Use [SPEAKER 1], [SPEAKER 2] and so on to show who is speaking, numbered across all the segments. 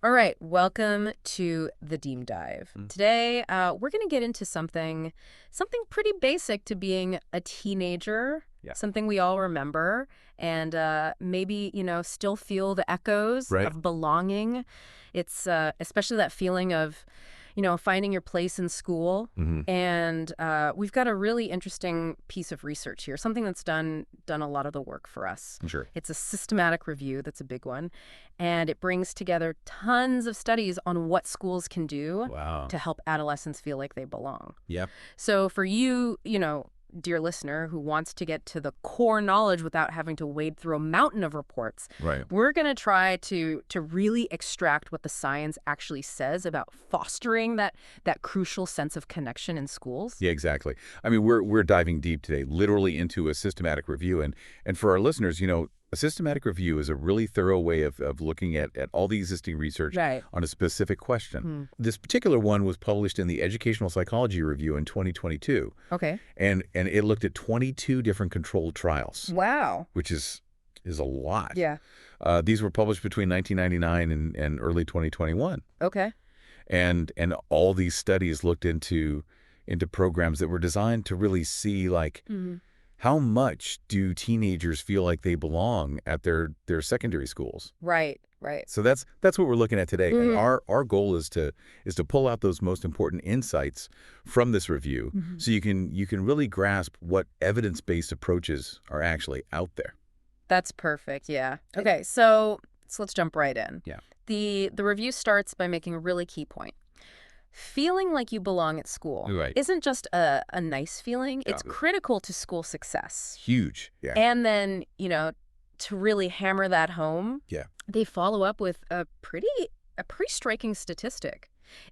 [SPEAKER 1] All right, welcome to the Deep Dive.
[SPEAKER 2] Mm.
[SPEAKER 1] Today, we're going to get into something pretty basic to being a teenager,
[SPEAKER 2] Yeah.
[SPEAKER 1] something we all remember, and maybe, still feel the echoes
[SPEAKER 2] Right.
[SPEAKER 1] of belonging. It's especially that feeling of, finding your place in school.
[SPEAKER 2] Hmm.
[SPEAKER 1] And we've got a really interesting piece of research here, something that's done a lot of the work for us.
[SPEAKER 2] Sure.
[SPEAKER 1] It's a systematic review. That's a big one. And it brings together tons of studies on what schools can do
[SPEAKER 2] Wow.
[SPEAKER 1] to help adolescents feel like they belong.
[SPEAKER 2] Yep.
[SPEAKER 1] So for you, dear listener who wants to get to the core knowledge without having to wade through a mountain of reports,
[SPEAKER 2] Right.
[SPEAKER 1] we're going to try to really extract what the science actually says about fostering that crucial sense of connection in schools.
[SPEAKER 2] Yeah, exactly. I mean, we're diving deep today, literally into a systematic review. And for our listeners, a systematic review is a really thorough way of looking at all the existing research
[SPEAKER 1] Right.
[SPEAKER 2] on a specific question.
[SPEAKER 1] Hmm.
[SPEAKER 2] This particular one was published in the Educational Psychology Review in 2022,
[SPEAKER 1] Okay.
[SPEAKER 2] and it looked at 22 different controlled trials,
[SPEAKER 1] Wow.
[SPEAKER 2] which is a lot.
[SPEAKER 1] Yeah.
[SPEAKER 2] These were published between 1999 and early 2021.
[SPEAKER 1] Okay.
[SPEAKER 2] And all these studies looked into programs that were designed to really see, like,
[SPEAKER 1] Hmm.
[SPEAKER 2] how much do teenagers feel like they belong at their secondary schools.
[SPEAKER 1] Right. Right.
[SPEAKER 2] So that's what we're looking at today. And
[SPEAKER 1] Mhm.
[SPEAKER 2] our goal is to pull out those most important insights from this review,
[SPEAKER 1] Mhm.
[SPEAKER 2] so you can really grasp what evidence-based approaches are actually out there.
[SPEAKER 1] That's perfect. Yeah. Okay. So let's jump right in.
[SPEAKER 2] Yeah.
[SPEAKER 1] The review starts by making a really key point. Feeling like you belong at school
[SPEAKER 2] Right.
[SPEAKER 1] isn't just a nice feeling. It's
[SPEAKER 2] Yeah.
[SPEAKER 1] critical to school success.
[SPEAKER 2] Huge. Yeah.
[SPEAKER 1] And then, to really hammer that home,
[SPEAKER 2] Yeah.
[SPEAKER 1] they follow up with a pretty striking statistic.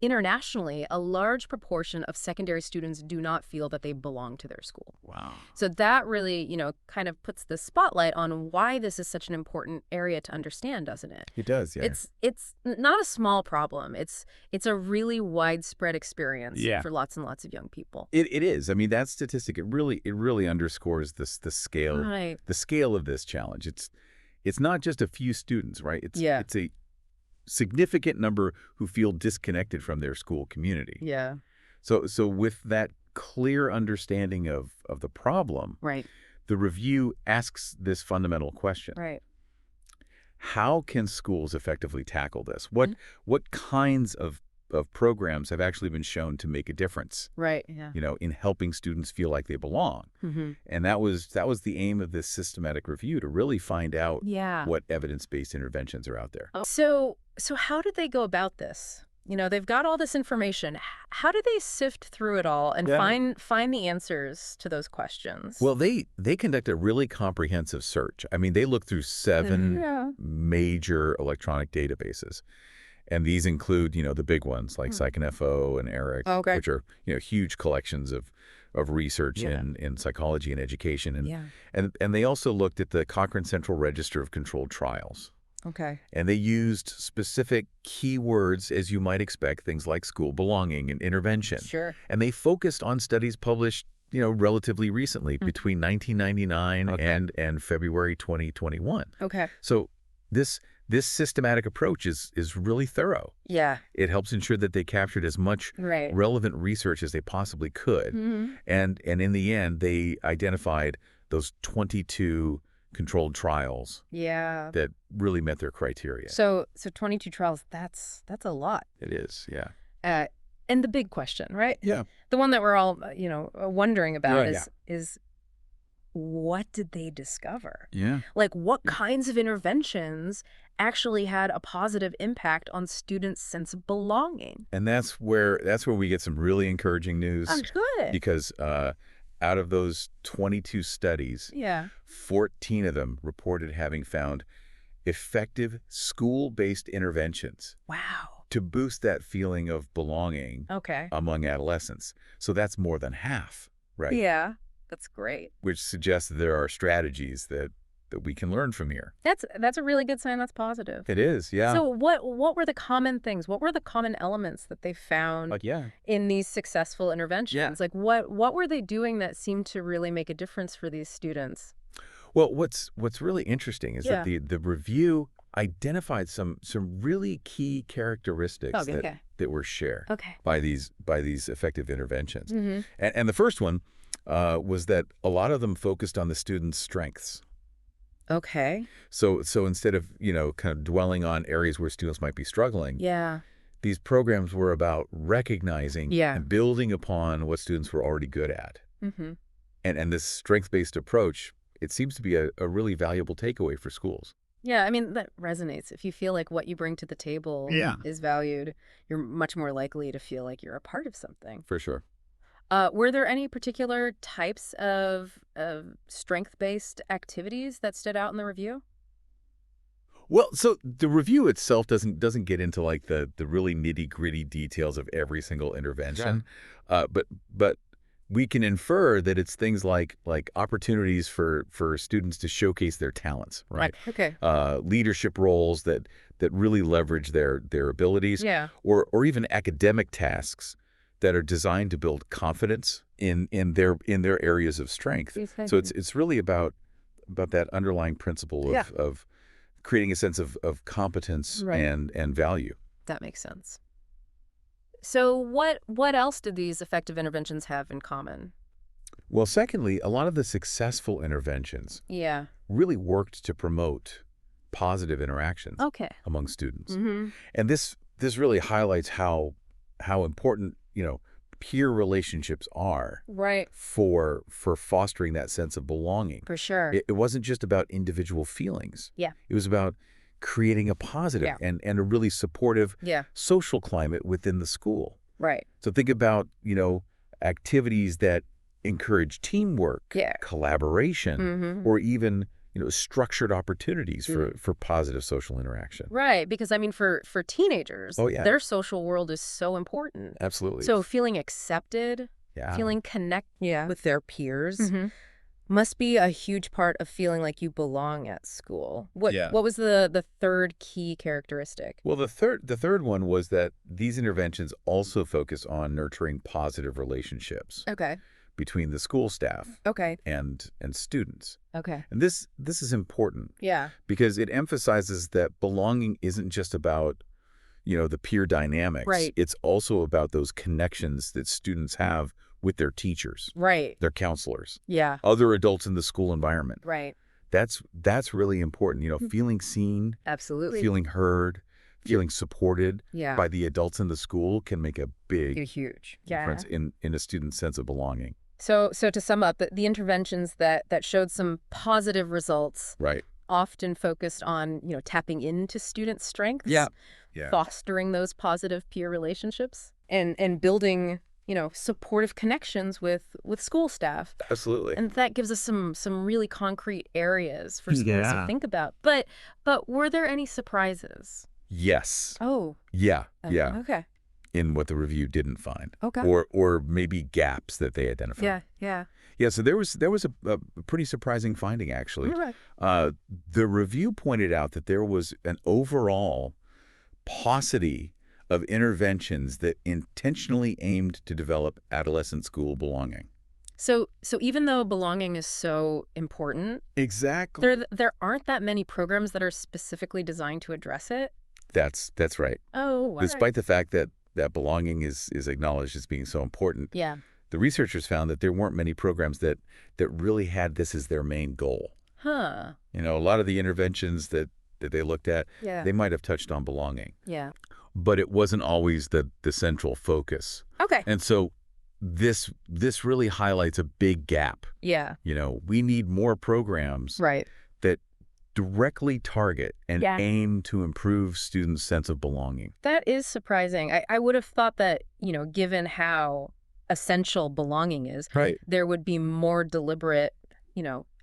[SPEAKER 1] Internationally, a large proportion of secondary students do not feel that they belong to their school.
[SPEAKER 2] Wow.
[SPEAKER 1] So that really, kind of puts the spotlight on why this is such an important area to understand, doesn't it?
[SPEAKER 2] It does. Yeah.
[SPEAKER 1] It's not a small problem. It's a really widespread experience
[SPEAKER 2] Yeah.
[SPEAKER 1] for lots and lots of young people.
[SPEAKER 2] It is. I mean, that statistic, it really underscores the scale
[SPEAKER 1] Right.
[SPEAKER 2] of this challenge. It's not just a few students, right?
[SPEAKER 1] Yeah.
[SPEAKER 2] It's a significant number who feel disconnected from their school community.
[SPEAKER 1] Yeah.
[SPEAKER 2] So with that clear understanding of the problem,
[SPEAKER 1] Right.
[SPEAKER 2] the review asks this fundamental question.
[SPEAKER 1] Right.
[SPEAKER 2] How can schools effectively tackle this?
[SPEAKER 1] Mhm.
[SPEAKER 2] What kinds of programs have actually been shown to make a difference,
[SPEAKER 1] Right. Yeah.
[SPEAKER 2] in helping students feel like they belong?
[SPEAKER 1] Mm-hmm.
[SPEAKER 2] And that was the aim of this systematic review, to really find out
[SPEAKER 1] Yeah.
[SPEAKER 2] what evidence-based interventions are out there.
[SPEAKER 1] So how did they go about this? They've got all this information. How did they sift through it all and
[SPEAKER 2] Yeah.
[SPEAKER 1] find the answers to those questions?
[SPEAKER 2] Well, they conduct a really comprehensive search. I mean, they look through 7
[SPEAKER 1] Yeah.
[SPEAKER 2] major electronic databases. And these include, the big ones like PsycInfo and ERIC,
[SPEAKER 1] Okay.
[SPEAKER 2] which are, huge collections of research
[SPEAKER 1] Yeah.
[SPEAKER 2] in psychology and education. And,
[SPEAKER 1] Yeah.
[SPEAKER 2] and they also looked at the Cochrane Central Register of Controlled Trials.
[SPEAKER 1] Okay.
[SPEAKER 2] And they used specific keywords, as you might expect, things like school belonging and intervention.
[SPEAKER 1] Sure.
[SPEAKER 2] And they focused on studies published, relatively recently, between 1999
[SPEAKER 1] Okay.
[SPEAKER 2] and February 2021.
[SPEAKER 1] Okay.
[SPEAKER 2] So this systematic approach is really thorough.
[SPEAKER 1] Yeah.
[SPEAKER 2] It helps ensure that they captured as much
[SPEAKER 1] Right.
[SPEAKER 2] relevant research as they possibly could.
[SPEAKER 1] Mm-hmm.
[SPEAKER 2] And in the end, they identified those 22 controlled trials
[SPEAKER 1] Yeah.
[SPEAKER 2] that really met their criteria.
[SPEAKER 1] So 22 trials, that's a lot.
[SPEAKER 2] It is, yeah.
[SPEAKER 1] And the big question, right?
[SPEAKER 2] Yeah.
[SPEAKER 1] The one that we're all, wondering about
[SPEAKER 2] Right,
[SPEAKER 1] is what did they discover?
[SPEAKER 2] Yeah.
[SPEAKER 1] Like, what kinds of interventions actually had a positive impact on students' sense of belonging?
[SPEAKER 2] And that's where we get some really encouraging news,
[SPEAKER 1] Good.
[SPEAKER 2] because out of those 22 studies,
[SPEAKER 1] Yeah.
[SPEAKER 2] 14 of them reported having found effective school-based interventions
[SPEAKER 1] Wow.
[SPEAKER 2] to boost that feeling of belonging
[SPEAKER 1] Okay.
[SPEAKER 2] among adolescents. So that's more than half, right?
[SPEAKER 1] Yeah. That's great.
[SPEAKER 2] Which suggests that there are strategies that we can learn from here.
[SPEAKER 1] That's a really good sign. That's positive.
[SPEAKER 2] It is, yeah.
[SPEAKER 1] So what were the common things? What were the common elements that they found
[SPEAKER 2] Yeah.
[SPEAKER 1] in these successful interventions?
[SPEAKER 2] Yeah.
[SPEAKER 1] Like what were they doing that seemed to really make a difference for these students?
[SPEAKER 2] Well, what's really interesting is that the review identified some really key characteristics
[SPEAKER 1] Okay, okay.
[SPEAKER 2] that were shared
[SPEAKER 1] Okay.
[SPEAKER 2] by these effective interventions.
[SPEAKER 1] Mm-hmm.
[SPEAKER 2] And the first one was that a lot of them focused on the student's strengths.
[SPEAKER 1] Okay.
[SPEAKER 2] So instead of, kind of dwelling on areas where students might be struggling,
[SPEAKER 1] Yeah.
[SPEAKER 2] these programs were about recognizing
[SPEAKER 1] Yeah.
[SPEAKER 2] and building upon what students were already good at.
[SPEAKER 1] Mm-hmm.
[SPEAKER 2] And this strength-based approach, it seems to be a really valuable takeaway for schools.
[SPEAKER 1] Yeah, I mean, that resonates. If you feel like what you bring to the table
[SPEAKER 2] Yeah.
[SPEAKER 1] is valued, you're much more likely to feel like you're a part of something.
[SPEAKER 2] For sure.
[SPEAKER 1] Were there any particular types of strength-based activities that stood out in the review?
[SPEAKER 2] Well, so the review itself doesn't get into like the really nitty-gritty details of every single intervention. But we can infer that it's things like opportunities for students to showcase their talents, right?
[SPEAKER 1] Okay.
[SPEAKER 2] Leadership roles that really leverage their abilities,
[SPEAKER 1] Yeah.
[SPEAKER 2] or even academic tasks that are designed to build confidence in their areas of strength. So it's really about that underlying principle
[SPEAKER 1] Yeah.
[SPEAKER 2] of creating a sense of competence
[SPEAKER 1] Right.
[SPEAKER 2] and value.
[SPEAKER 1] That makes sense. So what else did these effective interventions have in common?
[SPEAKER 2] Well, secondly, a lot of the successful interventions
[SPEAKER 1] Yeah.
[SPEAKER 2] really worked to promote positive interactions
[SPEAKER 1] Okay.
[SPEAKER 2] among students.
[SPEAKER 1] Mm-hmm.
[SPEAKER 2] And this really highlights how important, peer relationships are
[SPEAKER 1] Right.
[SPEAKER 2] for fostering that sense of belonging.
[SPEAKER 1] For sure.
[SPEAKER 2] It wasn't just about individual feelings.
[SPEAKER 1] Yeah.
[SPEAKER 2] It was about creating a positive
[SPEAKER 1] Yeah.
[SPEAKER 2] and a really supportive
[SPEAKER 1] Yeah.
[SPEAKER 2] social climate within the school.
[SPEAKER 1] Right.
[SPEAKER 2] So think about, activities that encourage teamwork,
[SPEAKER 1] Yeah.
[SPEAKER 2] collaboration,
[SPEAKER 1] Mm-hmm.
[SPEAKER 2] or even, structured opportunities for positive social interaction.
[SPEAKER 1] Right, because I mean, for teenagers,
[SPEAKER 2] Oh, yeah.
[SPEAKER 1] their social world is so important.
[SPEAKER 2] Absolutely.
[SPEAKER 1] So feeling accepted,
[SPEAKER 2] yeah.
[SPEAKER 1] feeling connected
[SPEAKER 3] with their peers
[SPEAKER 1] Mm-hmm.
[SPEAKER 3] must be a huge part of feeling like you belong at school.
[SPEAKER 2] Yeah.
[SPEAKER 1] What was the third key characteristic?
[SPEAKER 2] Well, the third one was that these interventions also focus on nurturing positive relationships
[SPEAKER 1] Okay.
[SPEAKER 2] between the school staff
[SPEAKER 1] Okay.
[SPEAKER 2] and students.
[SPEAKER 1] Okay.
[SPEAKER 2] And this is important
[SPEAKER 1] Yeah.
[SPEAKER 2] because it emphasizes that belonging isn't just about, the peer dynamics.
[SPEAKER 1] Right.
[SPEAKER 2] It's also about those connections that students have with their teachers,
[SPEAKER 1] Right.
[SPEAKER 2] their counselors,
[SPEAKER 1] Yeah.
[SPEAKER 2] other adults in the school environment.
[SPEAKER 1] Right.
[SPEAKER 2] That's really important, feeling seen,
[SPEAKER 1] Absolutely.
[SPEAKER 2] feeling heard, feeling supported
[SPEAKER 1] Yeah.
[SPEAKER 2] by the adults in the school can make a big
[SPEAKER 3] Huge.
[SPEAKER 1] Yeah.
[SPEAKER 2] difference in a student's sense of belonging.
[SPEAKER 1] So to sum up, the interventions that showed some positive results
[SPEAKER 2] Right.
[SPEAKER 1] often focused on, tapping into student strengths.
[SPEAKER 2] Yeah.
[SPEAKER 1] Fostering those positive peer relationships and building, supportive connections with school staff.
[SPEAKER 2] Absolutely.
[SPEAKER 1] And that gives us some really concrete areas for schools to
[SPEAKER 2] Yeah.
[SPEAKER 1] think about. But were there any surprises?
[SPEAKER 2] Yes.
[SPEAKER 1] Oh.
[SPEAKER 2] Yeah. Yeah.
[SPEAKER 1] Okay.
[SPEAKER 2] In what the review didn't find.
[SPEAKER 1] Okay.
[SPEAKER 2] Or maybe gaps that they identified.
[SPEAKER 1] Yeah. Yeah.
[SPEAKER 2] Yeah, so there was a pretty surprising finding, actually.
[SPEAKER 1] All right.
[SPEAKER 2] The review pointed out that there was an overall paucity of interventions that intentionally aimed to develop adolescent school belonging.
[SPEAKER 1] So even though belonging is so important,
[SPEAKER 2] Exactly.
[SPEAKER 1] there aren't that many programs that are specifically designed to address it.
[SPEAKER 2] That's right.
[SPEAKER 1] Oh, all right.
[SPEAKER 2] Despite the fact that belonging is acknowledged as being so important,
[SPEAKER 1] Yeah.
[SPEAKER 2] the researchers found that there weren't many programs that really had this as their main goal.
[SPEAKER 1] Huh.
[SPEAKER 2] A lot of the interventions that they looked at,
[SPEAKER 1] Yeah.
[SPEAKER 2] they might have touched on belonging,
[SPEAKER 1] Yeah.
[SPEAKER 2] but it wasn't always the central focus.
[SPEAKER 1] Okay.
[SPEAKER 2] And so this really highlights a big gap.
[SPEAKER 1] Yeah.
[SPEAKER 2] We need more programs
[SPEAKER 1] Right.
[SPEAKER 2] that directly target and
[SPEAKER 1] Yeah.
[SPEAKER 2] aim to improve students' sense of belonging.
[SPEAKER 1] That is surprising. I would have thought that, given how essential belonging is,
[SPEAKER 2] Right.
[SPEAKER 1] there would be more deliberate,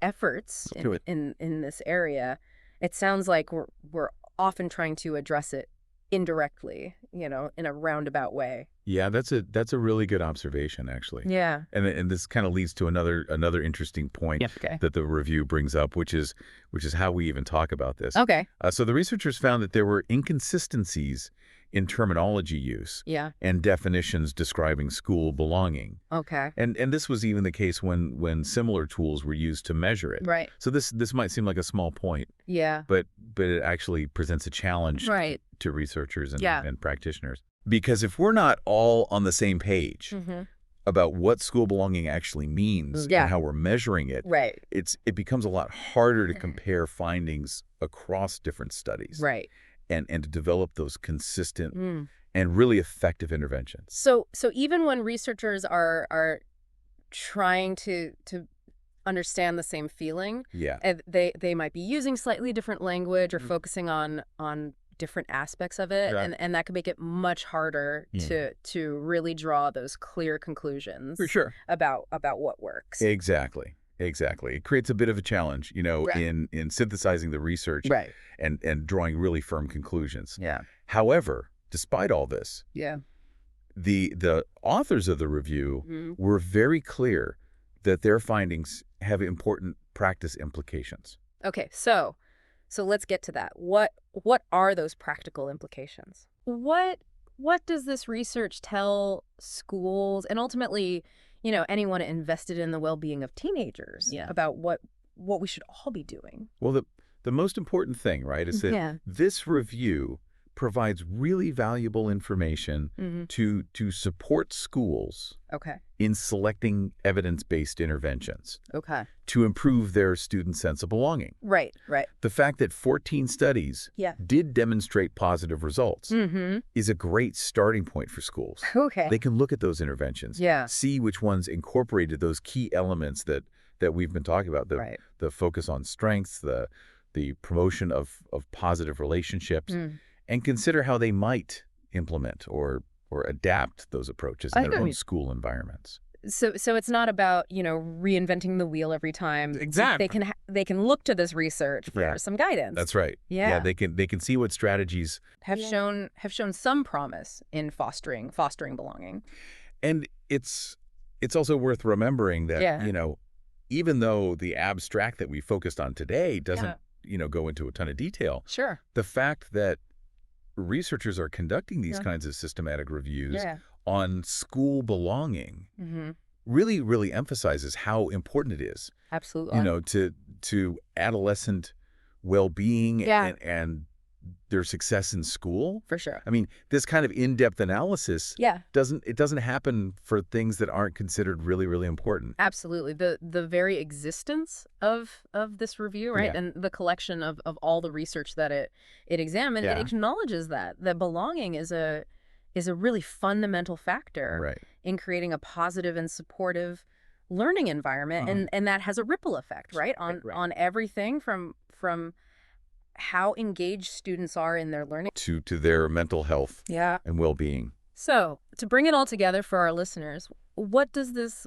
[SPEAKER 1] efforts
[SPEAKER 2] Do it.
[SPEAKER 1] in this area. It sounds like we're often trying to address it indirectly, in a roundabout way.
[SPEAKER 2] Yeah, that's a really good observation, actually.
[SPEAKER 1] Yeah.
[SPEAKER 2] And this kind of leads to another interesting point
[SPEAKER 1] Okay.
[SPEAKER 2] that the review brings up, which is how we even talk about this.
[SPEAKER 1] Okay.
[SPEAKER 2] So the researchers found that there were inconsistencies in terminology use
[SPEAKER 1] Yeah.
[SPEAKER 2] and definitions describing school belonging.
[SPEAKER 1] Okay.
[SPEAKER 2] And this was even the case when similar tools were used to measure it.
[SPEAKER 1] Right.
[SPEAKER 2] So this might seem like a small point,
[SPEAKER 1] Yeah.
[SPEAKER 2] but it actually presents a challenge
[SPEAKER 1] Right.
[SPEAKER 2] to researchers
[SPEAKER 1] Yeah.
[SPEAKER 2] and practitioners. Because if we're not all on the same page
[SPEAKER 1] Mm-hmm.
[SPEAKER 2] about what school belonging actually means
[SPEAKER 1] Yeah.
[SPEAKER 2] and how we're measuring it,
[SPEAKER 1] Right.
[SPEAKER 2] it becomes a lot harder to compare findings across different studies
[SPEAKER 1] Right.
[SPEAKER 2] and to develop those consistent
[SPEAKER 1] Mm.
[SPEAKER 2] and really effective interventions.
[SPEAKER 1] So even when researchers are trying to understand the same feeling,
[SPEAKER 2] Yeah.
[SPEAKER 1] and they might be using slightly different language or focusing on different aspects of it,
[SPEAKER 2] Yeah.
[SPEAKER 1] and that could make it much harder to really draw those clear conclusions
[SPEAKER 2] For sure.
[SPEAKER 1] about what works.
[SPEAKER 2] Exactly. It creates a bit of a challenge,
[SPEAKER 1] Right.
[SPEAKER 2] in synthesizing the research
[SPEAKER 1] Right.
[SPEAKER 2] and drawing really firm conclusions.
[SPEAKER 1] Yeah.
[SPEAKER 2] However, despite all this,
[SPEAKER 1] Yeah.
[SPEAKER 2] the authors of the review
[SPEAKER 1] Mhm.
[SPEAKER 2] were very clear that their findings have important practice implications.
[SPEAKER 1] Okay, so let's get to that. What are those practical implications? What does this research tell schools and ultimately, anyone invested in the well-being of teenagers about what we should all be doing?
[SPEAKER 2] Well, the most important thing, right, is that
[SPEAKER 1] Yeah.
[SPEAKER 2] this review provides really valuable information
[SPEAKER 1] Mm-hmm.
[SPEAKER 2] to support schools
[SPEAKER 1] Okay.
[SPEAKER 2] in selecting evidence-based interventions
[SPEAKER 1] Okay.
[SPEAKER 2] to improve their student sense of belonging.
[SPEAKER 1] Right. Right.
[SPEAKER 2] The fact that 14 studies
[SPEAKER 1] Yeah.
[SPEAKER 2] did demonstrate positive results
[SPEAKER 1] Mm-hmm.
[SPEAKER 2] is a great starting point for schools.
[SPEAKER 1] Okay.
[SPEAKER 2] They can look at those interventions,
[SPEAKER 1] Yeah.
[SPEAKER 2] see which ones incorporated those key elements that we've been talking about,
[SPEAKER 1] Right.
[SPEAKER 2] the focus on strengths, the promotion of positive relationships,
[SPEAKER 1] Mm.
[SPEAKER 2] and consider how they might implement or adapt those approaches in
[SPEAKER 1] I
[SPEAKER 2] their
[SPEAKER 1] know.
[SPEAKER 2] own school environments.
[SPEAKER 1] So it's not about, reinventing the wheel every time.
[SPEAKER 2] Exactly.
[SPEAKER 1] They can look to this research for
[SPEAKER 2] Yeah.
[SPEAKER 1] some guidance.
[SPEAKER 2] That's right.
[SPEAKER 1] Yeah.
[SPEAKER 2] They can see what strategies,
[SPEAKER 1] have shown some promise in fostering belonging.
[SPEAKER 2] and it's also worth remembering that,
[SPEAKER 1] Yeah.
[SPEAKER 2] Even though the abstract that we focused on today doesn't, go into a ton of detail,
[SPEAKER 1] Sure.
[SPEAKER 2] the fact that researchers are conducting these
[SPEAKER 1] Yeah.
[SPEAKER 2] kinds of systematic reviews
[SPEAKER 1] Yeah.
[SPEAKER 2] on school belonging
[SPEAKER 1] Mm-hmm.
[SPEAKER 2] really, really emphasizes how important it is,
[SPEAKER 1] Absolutely.
[SPEAKER 2] to adolescent well-being
[SPEAKER 1] Yeah.
[SPEAKER 2] and their success in school.
[SPEAKER 1] For sure.
[SPEAKER 2] I mean, this kind of in-depth analysis
[SPEAKER 1] Yeah.
[SPEAKER 2] doesn't happen for things that aren't considered really, really important.
[SPEAKER 1] Absolutely. The very existence of this review, right,
[SPEAKER 2] Yeah.
[SPEAKER 1] and the collection of all the research that it examined,
[SPEAKER 2] Yeah.
[SPEAKER 1] it acknowledges that belonging is a really fundamental factor
[SPEAKER 2] Right.
[SPEAKER 1] in creating a positive and supportive learning environment, and that has a ripple effect, right, on
[SPEAKER 2] Right.
[SPEAKER 1] everything from how engaged students are in their learning.
[SPEAKER 2] To their mental health
[SPEAKER 1] Yeah.
[SPEAKER 2] and well-being.
[SPEAKER 1] So, to bring it all together for our listeners, what does this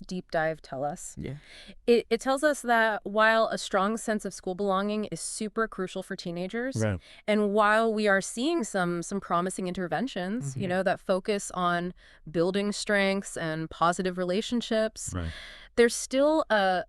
[SPEAKER 1] deep dive tell us?
[SPEAKER 2] Yeah.
[SPEAKER 1] It tells us that while a strong sense of school belonging is super crucial for teenagers,
[SPEAKER 2] Right.
[SPEAKER 1] and while we are seeing some promising interventions, that focus on building strengths and positive relationships,
[SPEAKER 2] Right.
[SPEAKER 1] there's still a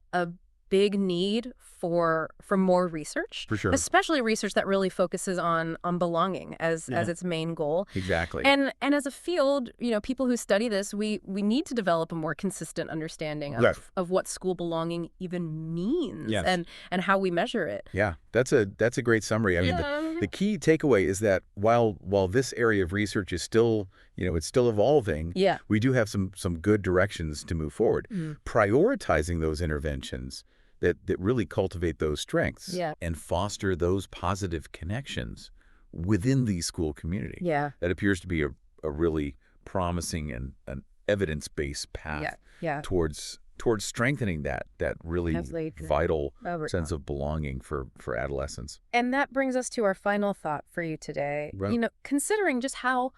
[SPEAKER 1] big need for more research,
[SPEAKER 2] For sure.
[SPEAKER 1] especially research that really focuses on belonging as its main goal.
[SPEAKER 2] Exactly.
[SPEAKER 1] And as a field, people who study this, we need to develop a more consistent understanding
[SPEAKER 2] Right.
[SPEAKER 1] of what school belonging even means,
[SPEAKER 2] Yes.
[SPEAKER 1] and how we measure it.
[SPEAKER 2] Yeah, that's a great summary. I mean, the key takeaway is that while this area of research is still, it's still evolving,
[SPEAKER 1] Yeah.
[SPEAKER 2] we do have some good directions to move forward.
[SPEAKER 1] Mm.
[SPEAKER 2] Prioritizing those interventions that really cultivate those strengths
[SPEAKER 1] Yeah.
[SPEAKER 2] and foster those positive connections within the school community.
[SPEAKER 1] Yeah.
[SPEAKER 2] That appears to be a really promising and an evidence-based path
[SPEAKER 1] Yeah.
[SPEAKER 2] towards strengthening that really
[SPEAKER 1] Absolutely.
[SPEAKER 2] vital
[SPEAKER 1] Over
[SPEAKER 2] sense
[SPEAKER 1] time.
[SPEAKER 2] of belonging for adolescents.
[SPEAKER 1] And that brings us to our final thought for you today.
[SPEAKER 2] Right.
[SPEAKER 1] Considering just how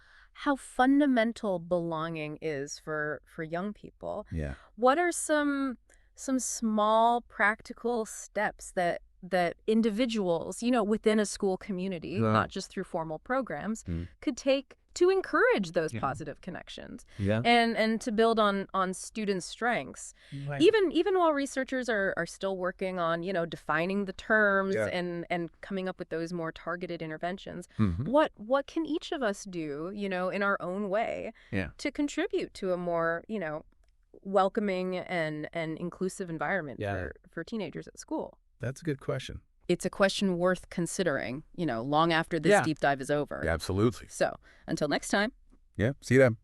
[SPEAKER 1] fundamental belonging is for young people,
[SPEAKER 2] Yeah.
[SPEAKER 1] what are some small practical steps that individuals, within a school community,
[SPEAKER 2] Yeah.
[SPEAKER 1] not just through formal programs,
[SPEAKER 2] Mm.
[SPEAKER 1] could take to encourage those
[SPEAKER 2] Yeah.
[SPEAKER 1] positive connections
[SPEAKER 2] Yeah.
[SPEAKER 1] and to build on students' strengths.
[SPEAKER 2] Right.
[SPEAKER 1] Even while researchers are still working on, defining the terms
[SPEAKER 2] Yeah.
[SPEAKER 1] and coming up with those more targeted interventions,
[SPEAKER 2] Mhm.
[SPEAKER 1] what can each of us do, in our own way
[SPEAKER 2] Yeah.
[SPEAKER 1] to contribute to a more, welcoming and inclusive environment
[SPEAKER 2] Yeah.
[SPEAKER 1] for teenagers at school?
[SPEAKER 2] That's a good question.
[SPEAKER 1] It's a question worth considering, long after this
[SPEAKER 2] Yeah.
[SPEAKER 1] deep dive is over.
[SPEAKER 2] Yeah, absolutely.
[SPEAKER 1] So, until next time.
[SPEAKER 2] Yeah. See you then.